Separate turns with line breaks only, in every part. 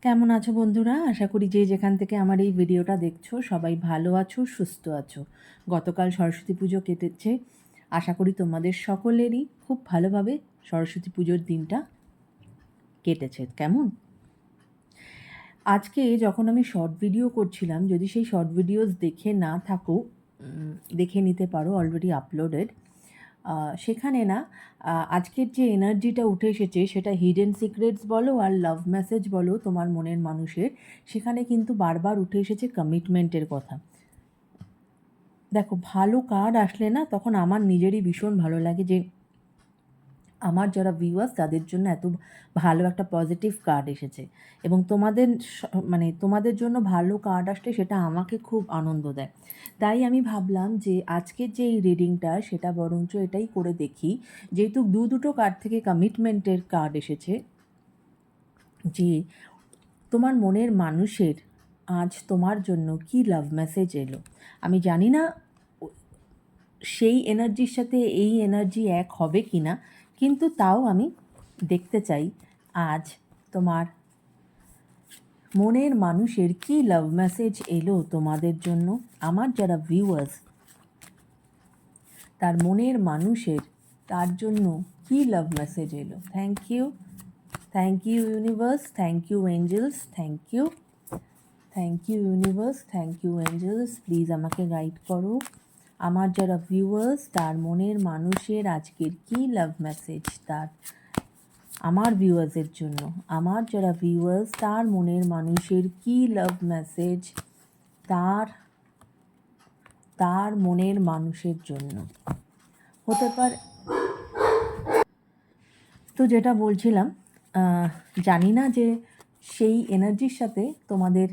কেমন আছো বন্ধুরা? আশা করি যে যেখান থেকে আমার এই ভিডিওটা দেখছো সবাই ভালো আছো, সুস্থ আছো। গতকাল সরস্বতী পুজো কেটেছে। আশা করি তোমাদের সকলেরই খুব ভালোভাবে সরস্বতী পুজোর দিনটা কেটেছে। কেমন? আজকে যখন আমি শর্ট ভিডিও করছিলাম, যদি সেই শর্ট ভিডিওস দেখে না থাকো, দেখে নিতে পারো, অলরেডি আপলোডেড। সেখানে না আজকের যে এনার্জিটা উঠে এসেছে সেটা হিডেন সিক্রেটস বলো আর লাভ মেসেজ বলো তোমার মনের মানুষের, সেখানে কিন্তু বারবার উঠে এসেছে কমিটমেন্টের কথা। দেখো, ভালো কার্ড আসলে না তখন আমার নিজেরই ভীষণ ভালো লাগে যে আমার যারা ভিউয়ার্স তাদের জন্য এত ভালো একটা পজিটিভ কার্ড এসেছে, এবং তোমাদের মানে তোমাদের জন্য ভালো কার্ড আসলে সেটা আমাকে খুব আনন্দ দেয়। তাই আমি ভাবলাম যে আজকের যে এই রিডিংটা সেটা বরঞ্চ এটাই করে দেখি, যেহেতু দুটো কার্ড থেকে কমিটমেন্টের কার্ড এসেছে, যে তোমার মনের মানুষের আজ তোমার জন্য কি লাভ মেসেজ এলো। আমি জানি না সেই এনার্জির সাথে এই এনার্জি এক হবে কি না, কিন্তু তাও আমি দেখতে চাই আজ তোমার মনের মানুষের কি লাভ মেসেজ এলো তোমাদের জন্য। আমার যারা ভিউয়ার্স তার মনের মানুষের তার জন্য কি লাভ মেসেজ এলো। Thank you universe, thank you angels, thank you universe, thank you angels. Please আমাকে গাইড করো। আমার যারা ভিউয়ার্স তার মনের মানুষের আজকের কি লাভ মেসেজ তার আমার ভিউয়ার্সের জন্য। আমার যারা ভিউয়ার্স তার মনের মানুষের কি লাভ মেসেজ তার মনের মানুষের জন্য হতে পারে। তো যেটা বলছিলাম, জানি না যে সেই এনার্জির সাথে তোমাদের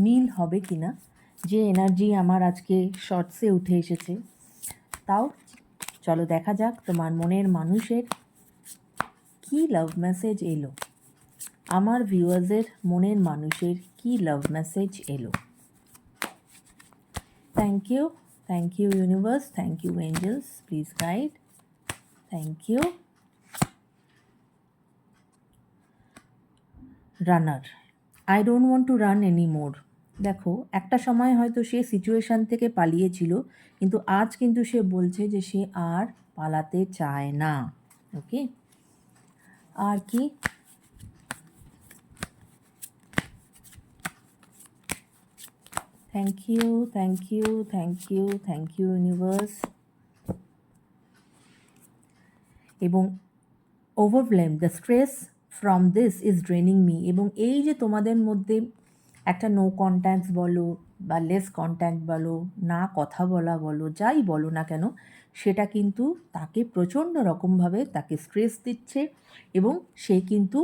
মিল হবে কি না, যে এনার্জি আমার আজকে শর্টসে উঠে এসেছে। তাও চলো দেখা যাক তোমার মনের মানুষের কি লাভ মেসেজ এলো। আমার ভিউয়ার্সের মনের মানুষের কি লাভ মেসেজ এলো। Thank you universe, thank you angels, please guide. Thank you. Runner, I don't want to run any more. দেখো, একটা সময় হয়তো সে সিচুয়েশান থেকে পালিয়েছিল, কিন্তু আজ কিন্তু সে বলছে যে সে আর পালাতে চায় না। ওকে, আর কি? Thank you universe. এবং overwhelm the stress from this is draining me. এবং এই যে তোমাদের মধ্যে একটা নো কন্ট্যাক্ট বলো বা লেস কন্ট্যাক্ট বলো, না কথা বলা বলো, যাই বলো না কেন, সেটা কিন্তু তাকে প্রচণ্ড রকমভাবে তাকে স্ট্রেস দিচ্ছে, এবং সে কিন্তু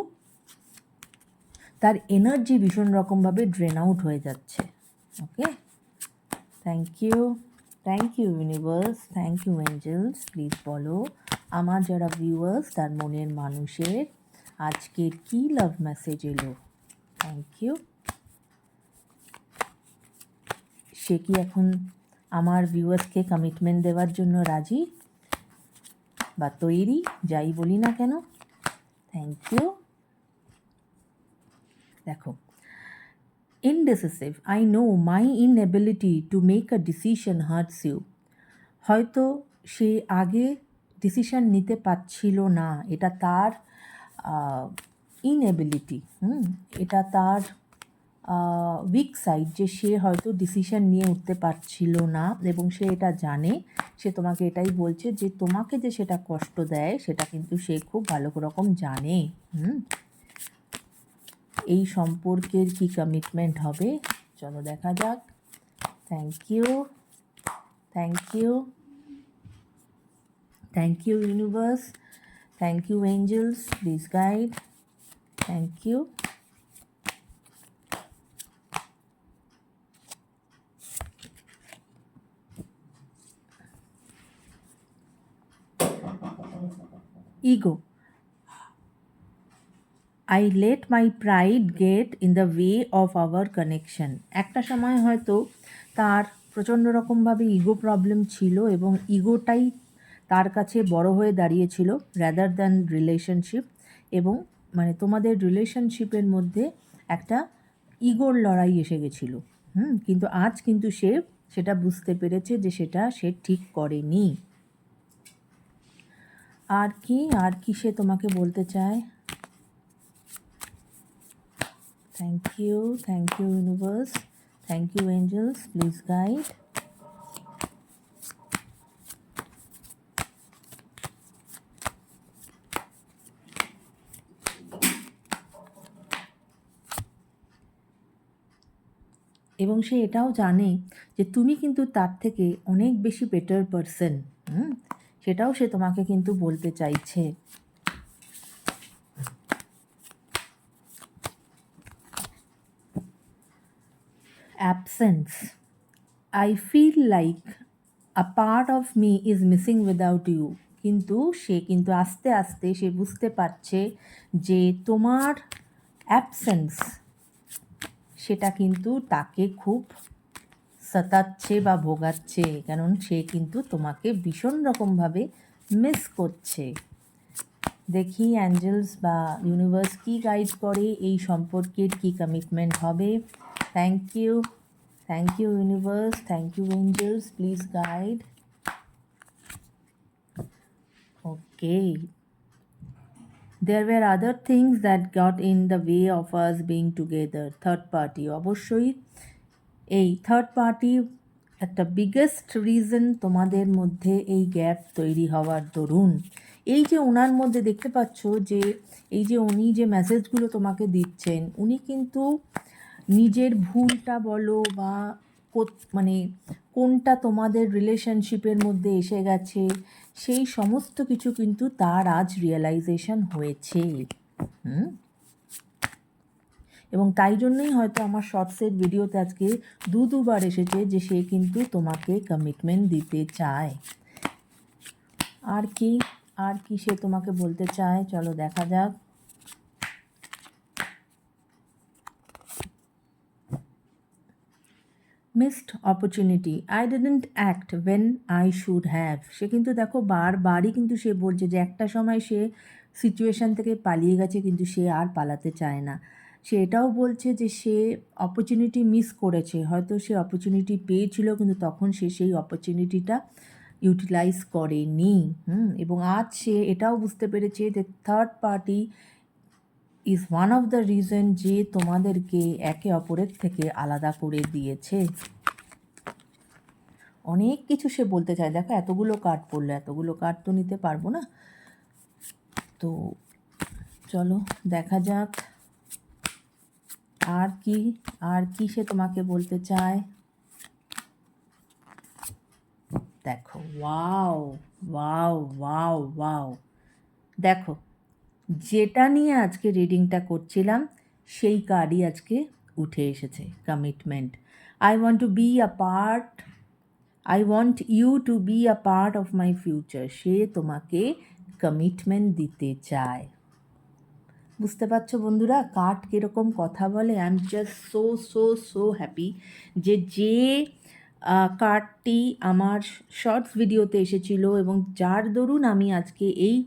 তার এনার্জি ভীষণ রকমভাবে ড্রেন আউট হয়ে যাচ্ছে। Okay, thank you universe, thank you angels. Please বলো আমার যারা ভিউয়ার্স তার মনের মানুষের আজকের কি লাভ মেসেজ এলো। Thank you. সে কি এখন আমার ভিউয়ার্সকে কমিটমেন্ট দেওয়ার জন্য রাজি বা তৈরি, যাই বলি না কেন। Thank you. দেখো, indecisive, I know my inability to make a decision hurts you. হয়তো সে আগে ডিসিশন নিতে পারছিল না, এটা তার ইনএবিলিটি, এটা তার উইক সাইড, যে সে হয়তো ডিসিশন নিয়ে উঠতে পারছিল না, এবং সে এটা জানে। সে তোমাকে এটাই বলছে যে তোমাকে যে সেটা কষ্ট দেয় সেটা কিন্তু সে খুব ভালো রকম জানে। এই সম্পর্কের কি কমিটমেন্ট হবে, চলো দেখা যাক। Thank you universe, thank you angels, please guide. Thank you. Ego, I let my pride get in the way of our connection. একটা সময় হয়তো তার প্রচণ্ড রকমভাবে ইগো প্রবলেম ছিল, এবং ইগোটাই তার কাছে বড় হয়ে দাঁড়িয়েছিল র্যাদার দ্যান রিলেশনশিপ। এবং মানে তোমাদের রিলেশনশিপের মধ্যে একটা ইগোর লড়াই এসে গেছিলো। কিন্তু আজ কিন্তু সে সেটা বুঝতে পেরেছে যে সেটা সে ঠিক করেনি। আর কি সে তোমাকে বলতে চায়? Thank you universe, thank you angels, please guide. এবং সে এটাও জানে যে তুমি কিন্তু তার থেকে অনেক বেশি বেটার পারসন। সেটাও সে তোমাকে কিন্তু বলতে চাইছে। Absence, I feel like a part of me is missing without you. কিন্তু আস্তে আস্তে সে বুঝতে পারছে যে তোমার অ্যাবসেন্স সেটা কিন্তু তাকে খুব সতাচ্ছে বা ভোগাচ্ছে, কারণ সে কিন্তু তোমাকে ভীষণ রকমভাবে মিস করছে। দেখি অ্যাঞ্জেলস বা ইউনিভার্স কি গাইড করে, এই সম্পর্কের কি কমিটমেন্ট হবে। Thank you universe, thank you angels, please guide. Okay, there were other things that got in the way of us being together. Third party, অবশ্যই এই থার্ড পার্টি একটা বিগেস্ট রিজন তোমাদের মধ্যে এই গ্যাপ তৈরি হওয়ার দরুন। এই যে ওনার মধ্যে দেখতে পাচ্ছ যে এই যে উনি যে মেসেজগুলো তোমাকে দিচ্ছেন, উনি কিন্তু নিজের ভুলটা বলো বা মানে কোনটা তোমাদের রিলেশনশিপের মধ্যে এসে গেছে, সেই সমস্ত কিছু কিন্তু তার আজ রিয়েলাইজেশন হয়েছে। এবং তাই জন্যই হয়তো আমার শর্টসের ভিডিওতে আজকে দুবার এসেছে যে সে কিন্তু তোমাকে কমিটমেন্ট দিতে চায়। আর কি সে তোমাকে বলতে চায়, চলো দেখা যাক। Missed opportunity, I didn't act when I should have. সে কিন্তু দেখো বারবারই কিন্তু সে বলছে যে একটা সময় সে সিচুয়েশান থেকে পালিয়ে গেছে, কিন্তু সে আর পালাতে চায় না। সে এটাও বলছে যে সে অপরচুনিটি মিস করেছে, হয়তো সে অপরচুনিটি পেয়েছিল কিন্তু তখন সে সেই অপরচুনিটিটা ইউটিলাইজ করেনি। এবং আজ সে এটাও বুঝতে পেরেছে যে third party is one of the reason যে তোমাদেরকে একে অপরের থেকে আলাদা করে দিয়েছে। অনেক কিছু সে বলতে চায়। দেখো এতগুলো কার্ড পড়লো, এতগুলো কার্ড তো নিতে পারবো না, তো চলো দেখা যাক আর কি সে তোমাকে বলতে চায়। দেখো ওয়াও ওয়াও ওয়াও ওয়াও, দেখো যেটা নিয়ে আজকে রিডিংটা করছিলাম সেই কার্ডই আজকে উঠে এসেছে, commitment. I want you to be a part of my future. সে তোমাকে কমিটমেন্ট দিতে চায়। বুঝতে পারছো বন্ধুরা কার্ড কীরকম কথা বলে? I am just so happy যে কার্ডটি আমার শর্টস ভিডিওতে এসেছিলো এবং যার দরুন আমি আজকে এই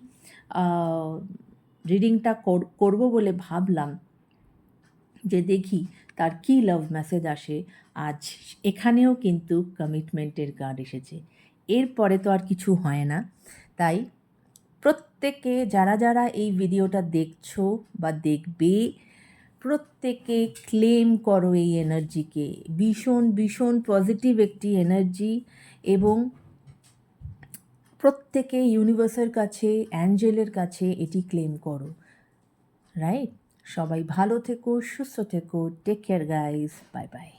রিডিংটা করব বলে ভাবলাম যে দেখি তার কী লাভ মেসেজ আসে। আজ এখানেও কিন্তু কমিটমেন্টের কার্ড এসেছে। এরপরে তো আর কিছু হয় না। তাই প্রত্যেকে যারা এই ভিডিওটা দেখছো বা দেখবে, প্রত্যেকে ক্লেম করো এই এনার্জিকে। ভীষণ পজিটিভ একটি এনার্জি, এবং প্রত্যেকে ইউনিভার্সের কাছে, অ্যাঞ্জেলের কাছে এটি ক্লেম করো। রাইট? সবাই ভালো থেকো, সুস্থ থেকো। Take care guys, bye by.